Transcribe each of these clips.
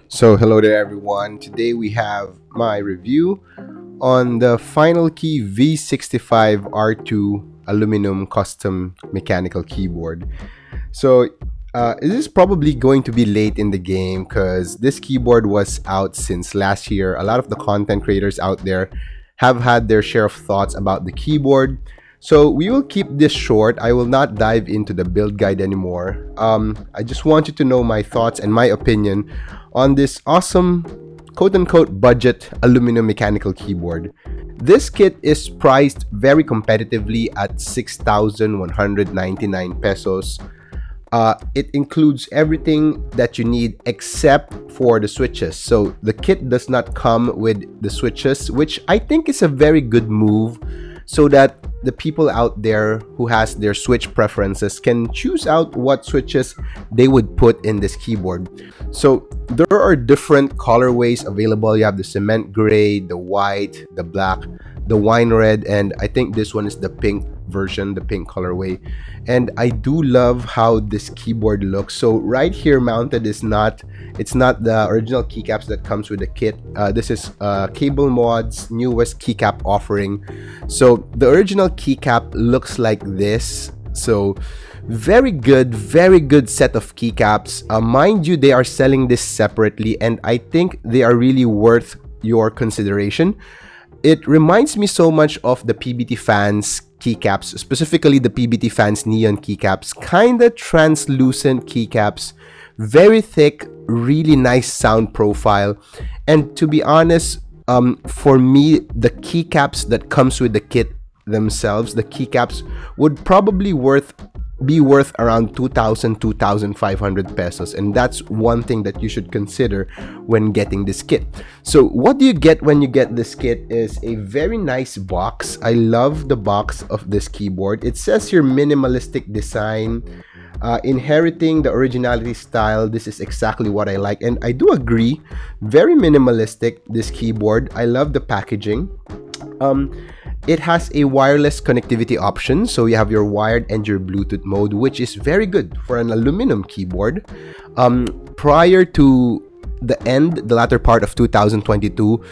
So hello there everyone. Today we have my review on the Finalkey V65 R2 aluminum custom mechanical keyboard. So this is probably going to be late in the game because this keyboard was out since last year. A lot of the content creators out there have had their share of thoughts about the keyboard. So we will keep this short. I will not dive into the build guide anymore. I just want you to know my thoughts and my opinion on this awesome quote-unquote budget aluminum mechanical keyboard. This kit is priced very competitively at 6,199 pesos. It includes everything that you need except for the switches. So the kit does not come with the switches, which I think is a very good move so that the people out there who has their switch preferences can choose out what switches they would put in this keyboard. So there are different colorways available. You have the cement gray, the white, the black, the wine red, and I think this one is the pink version, the pink colorway. And I do love how this keyboard looks. So right here mounted is not, it's not the original keycaps that comes with the kit. This is Cable Mod's newest keycap offering. So the original keycap looks like this. So very good set of keycaps. Mind you, they are selling this separately, and I think they are really worth your consideration. It reminds me so much of the PBT Fans keycaps, specifically the PBT Fans neon keycaps. Kinda translucent keycaps, very thick, really nice sound profile. And to be honest, for me, the keycaps that comes with the kit themselves, the keycaps would probably be worth around 2,500 pesos, and that's one thing that you should consider when getting this kit. So what do you get when you get this kit is a very nice box. I love the box of this keyboard. It says your minimalistic design, inheriting the originality style. This is exactly what I like, and I do agree, very minimalistic, this keyboard. I love the packaging. It has a wireless connectivity option, so you have your wired and your Bluetooth mode, which is very good for an aluminum keyboard. Prior to the latter part of 2022,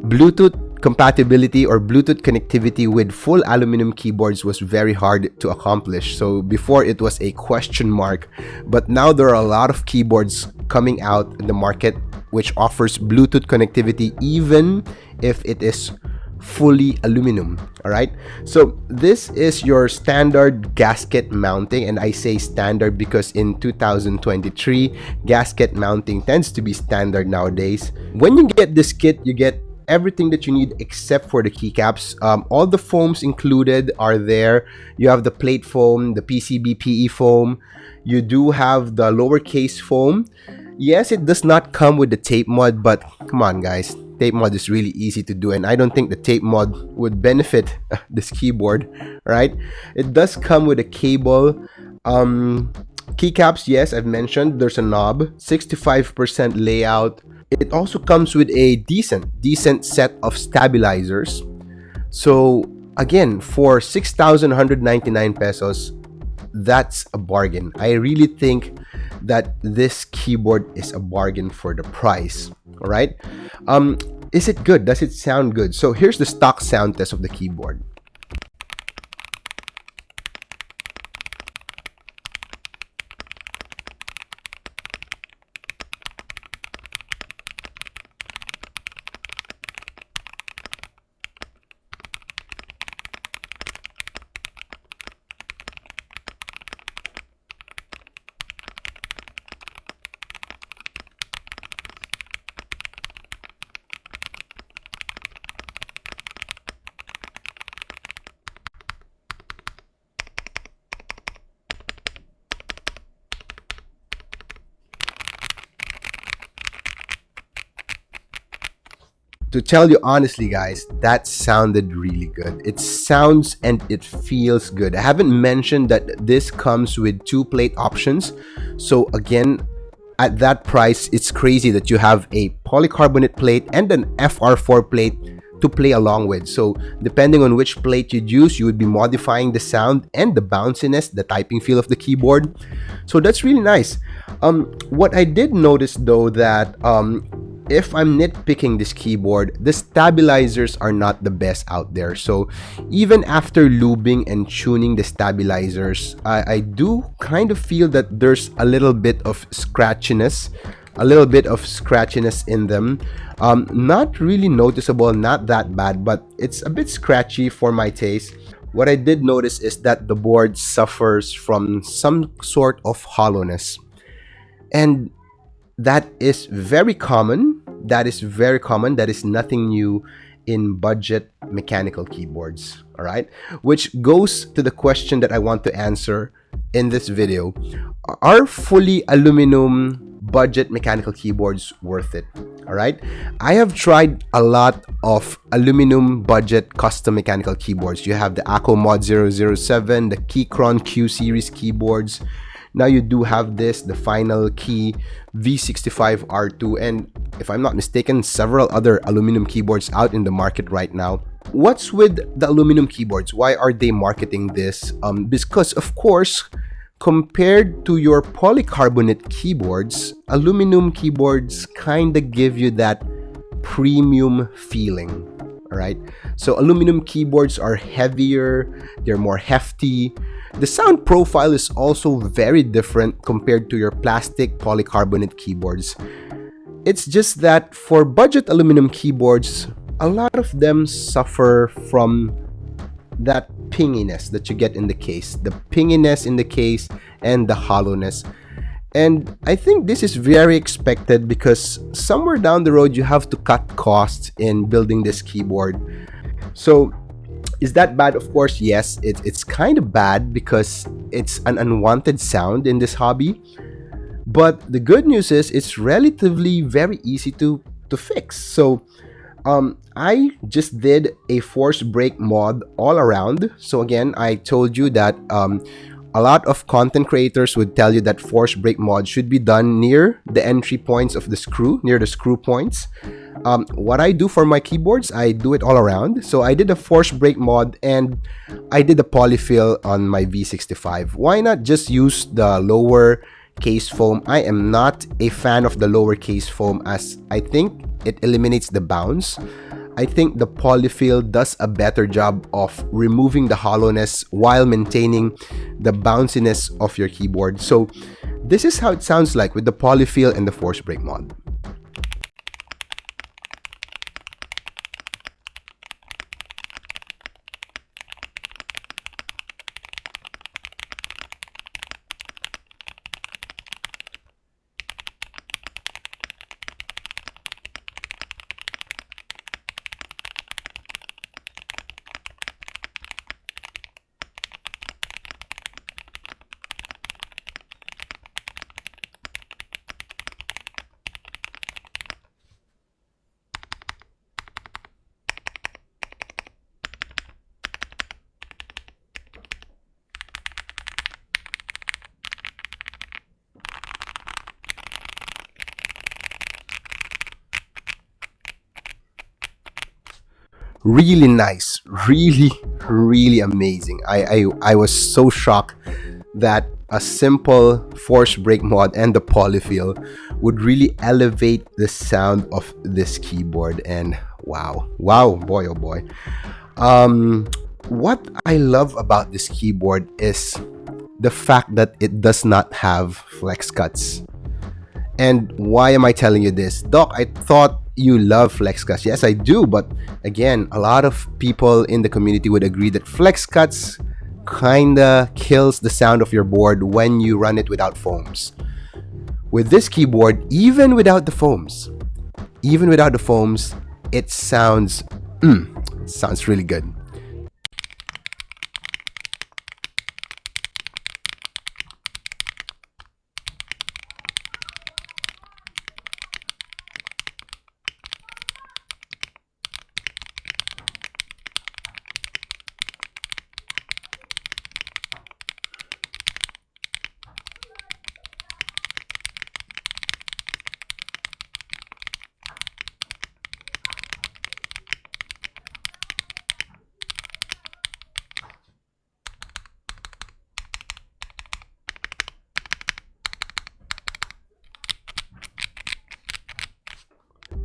Bluetooth compatibility or Bluetooth connectivity with full aluminum keyboards was very hard to accomplish. So before it was a question mark, but now there are a lot of keyboards coming out in the market which offers Bluetooth connectivity even if it is fully aluminum. All right, so this is your standard gasket mounting, and I say standard because in 2023 gasket mounting tends to be standard nowadays. When you get this kit, you get everything that you need except for the keycaps. All the foams included are there. You have the plate foam, the PCB PE foam. You do have the lowercase foam. Yes, it does not come with the tape mod, but come on guys, tape mod is really easy to do, and I don't think the tape mod would benefit this keyboard, right? It does come with a cable. Keycaps, yes, I've mentioned there's a knob, 65% layout. It also comes with a decent set of stabilizers. So again, for 6,199 pesos, that's a bargain. I really think that this keyboard is a bargain for the price. All right, is it good? Does it sound good? So here's the stock sound test of the keyboard. To tell you honestly, guys, that sounded really good. It sounds and it feels good. I haven't mentioned that this comes with two plate options. So again, at that price, it's crazy that you have a polycarbonate plate and an FR4 plate to play along with. So depending on which plate you'd use, you would be modifying the sound and the bounciness, the typing feel of the keyboard. So that's really nice. What I did notice though that if I'm nitpicking this keyboard, the stabilizers are not the best out there. So even after lubing and tuning the stabilizers, I do kind of feel that there's a little bit of scratchiness in them. Not really noticeable, not that bad, but it's a bit scratchy for my taste. What I did notice is that the board suffers from some sort of hollowness. And that is very common. That is very common. That is nothing new in budget mechanical keyboards. All right. Which goes to the question that I want to answer in this video. Are fully aluminum budget mechanical keyboards worth it? All right. I have tried a lot of aluminum budget custom mechanical keyboards. You have the Acco Mod 007, the Keychron Q series keyboards. Now you do have this, the Finalkey V65 R2, and if I'm not mistaken, several other aluminum keyboards out in the market right now. What's with the aluminum keyboards? Why are they marketing this? Because of course, compared to your polycarbonate keyboards, aluminum keyboards kind of give you that premium feeling. All right. So aluminum keyboards are heavier, they're more hefty. The sound profile is also very different compared to your plastic polycarbonate keyboards. It's just that for budget aluminum keyboards, a lot of them suffer from that pinginess that you get in the case, the pinginess in the case and the hollowness. And I think this is very expected because somewhere down the road you have to cut costs in building this keyboard. So is that bad? Of course, yes. It's kind of bad because it's an unwanted sound in this hobby. But the good news is it's relatively very easy to fix. So I just did a force break mod all around. So again, I told you that a lot of content creators would tell you that force break mod should be done near the entry points of the screw, near the screw points. What I do for my keyboards, I do it all around. So I did a force break mod and I did a polyfill on my V65. Why not just use the lower case foam? I am not a fan of the lower case foam as I think it eliminates the bounce. I think the polyfill does a better job of removing the hollowness while maintaining the bounciness of your keyboard. So this is how it sounds like with the polyfill and the force break mod. Really nice, really amazing. I was so shocked that a simple force break mod and the polyfill would really elevate the sound of this keyboard. And wow, boy, oh boy. What I love about this keyboard is the fact that it does not have flex cuts. And why am I telling you this? Doc, I thought you love flex cuts. Yes, I do. But again, a lot of people in the community would agree that flex cuts kinda kills the sound of your board when you run it without foams. With this keyboard, even without the foams, it sounds really good.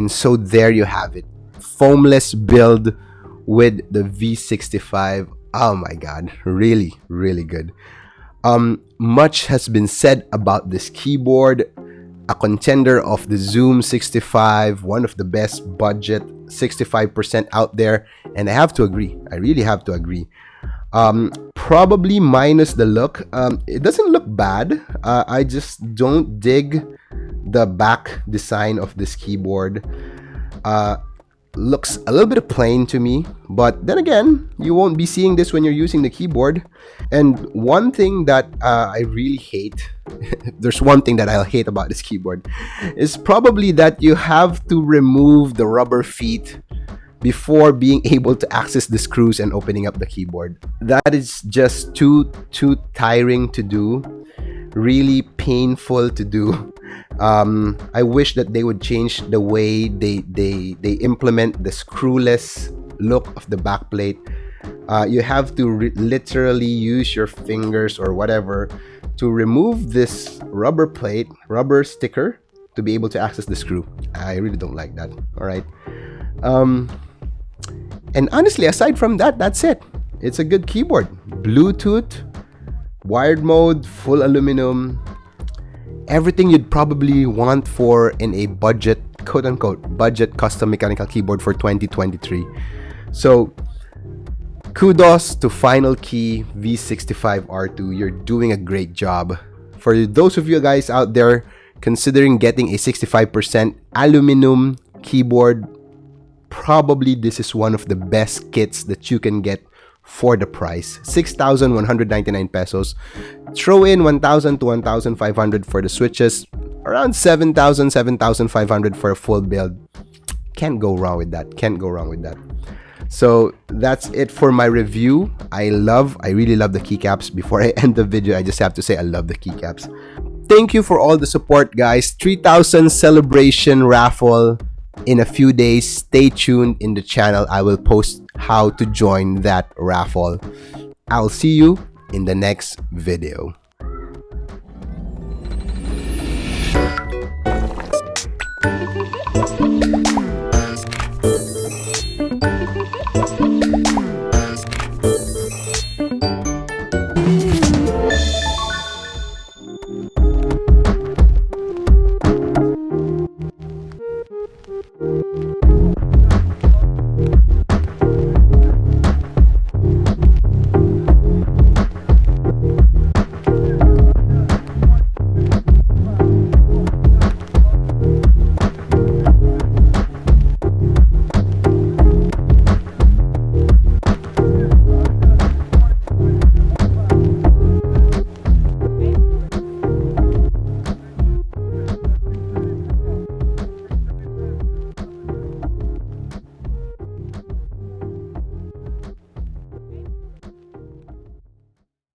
And so there you have it. Foamless build with the V65. Oh my god, really, really good. Much has been said about this keyboard. A contender of the Zoom 65, one of the best budget 65% out there, and I have to agree. I really have to agree. Probably minus the look. It doesn't look bad. I just don't dig the back design of this keyboard. Looks a little bit plain to me, but then again, you won't be seeing this when you're using the keyboard. And one thing that I really hate, there's one thing that I'll hate about this keyboard, is probably that you have to remove the rubber feet before being able to access the screws and opening up the keyboard. That is just too tiring to do, really painful to do. I wish that they would change the way they implement the screwless look of the backplate. You have to literally use your fingers or whatever to remove this rubber sticker to be able to access the screw. I really don't like that. All right. And honestly, aside from that, that's it. It's a good keyboard. Bluetooth, wired mode, full aluminum. Everything you'd probably want for in a budget, quote-unquote, budget custom mechanical keyboard for 2023. So, kudos to Finalkey V65 R2. You're doing a great job. For those of you guys out there considering getting a 65% aluminum keyboard, probably this is one of the best kits that you can get for the price. 6,199 pesos. Throw in 1,000 to 1,500 for the switches. Around 7,000, 7,500 for a full build. Can't go wrong with that. Can't go wrong with that. So that's it for my review. I really love the keycaps. Before I end the video, I just have to say I love the keycaps. Thank you for all the support, guys. 3,000 celebration raffle in a few days. Stay tuned in the channel. I will post how to join that raffle. I'll see you in the next video.